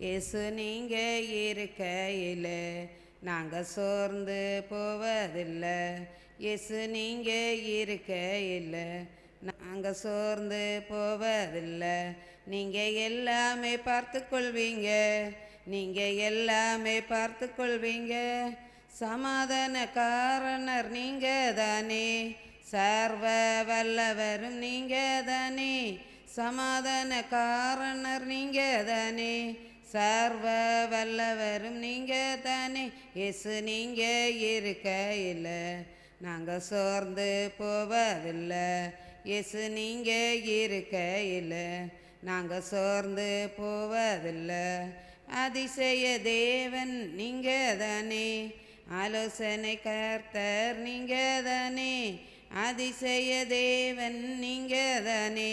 இயேசு நீங்க இருக்கையில் நாங்கள் சோர்ந்து போவதில்லை. இயேசு நீங்க இருக்கையில் நாங்கள் சோர்ந்து போவதில்லை. நீங்கள் எல்லாமே பார்த்து கொள்வீங்க, நீங்கள் எல்லாமே பார்த்து கொள்வீங்க. சமாதான காரணர் நீங்க தானே, சர்வ வல்லவரும் நீங்க தானே. சமாதான காரணர் நீங்க தானே, சர்வ வல்லவரும் நீங்க தானே. இயேசு நீங்க இருக்கையில் நாங்கள் சோர்ந்து போவதில்லை. இயேசு நீங்க இருக்கையில் நாங்கள் சோர்ந்து போவதில்லை. அதிசய தேவன் நீங்க தானே, ஆலோசனை கர்த்தர் நீங்க தானே. அதிசய தேவன் நீங்க தானே,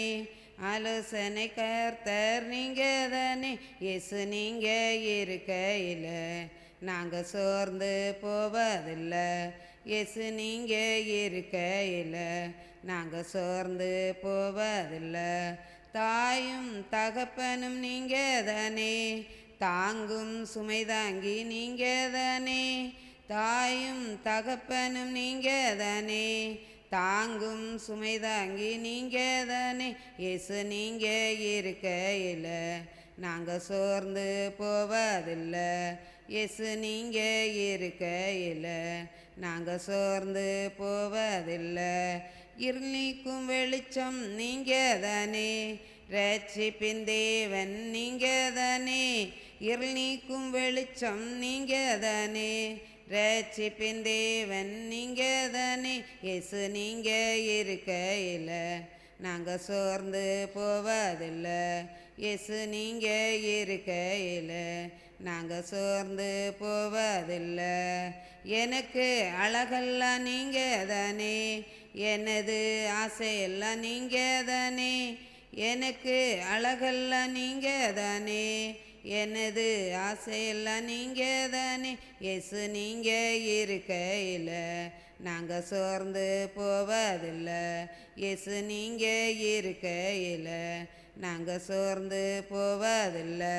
ஆலோசனை கர்த்தர் நீங்க தானே. இயேசு நீங்க இருக்கையில் நாங்கள் சோர்ந்து போவதில்லை. இயேசு நீங்க இருக்கையில் நாங்கள் சோர்ந்து போவதில்லை. தாயும் தகப்பனும் நீங்க தானே, தாங்கும் சுமை தாங்கி நீங்க தானே. தாயும் தகப்பனும் நீங்க தானே, தாங்கும் சுமை தாங்கி நீங்க தானே. இயேசு நீங்க இருக்கையில் நாங்கள் சோர்ந்து போவதில்லை. இயேசு நீங்க இருக்கையில் நாங்கள் சோர்ந்து போவதில்லை. இருளிக்கும் வெளிச்சம் நீங்க தானே, ரட்சிப்பின் தேவன் நீங்க தானே. இருள் நீக்கும் வெளிச்சம் நீங்க தானே, ரட்சிப்பின் தேவன் நீங்க தானே. இயேசு நீங்க இருக்கையில் நாங்கள் சோர்ந்து போவதில்லை. இயேசு நீங்க இருக்கையில் நாங்கள் சோர்ந்து போவதில்லை. எனக்கு அழகெல்லாம் நீங்க தானே, எனது ஆசையெல்லாம் நீங்க தானே. எனக்கு அழகெல்லாம் நீங்க தானே, எனது ஆசையெல்லாம் நீங்க தானே. இயேசு நீங்க இருக்கையில் நாங்கள் சோர்ந்து போவதில்லை. இயேசு நீங்க இருக்கையில் நாங்கள் சோர்ந்து போவதில்லை.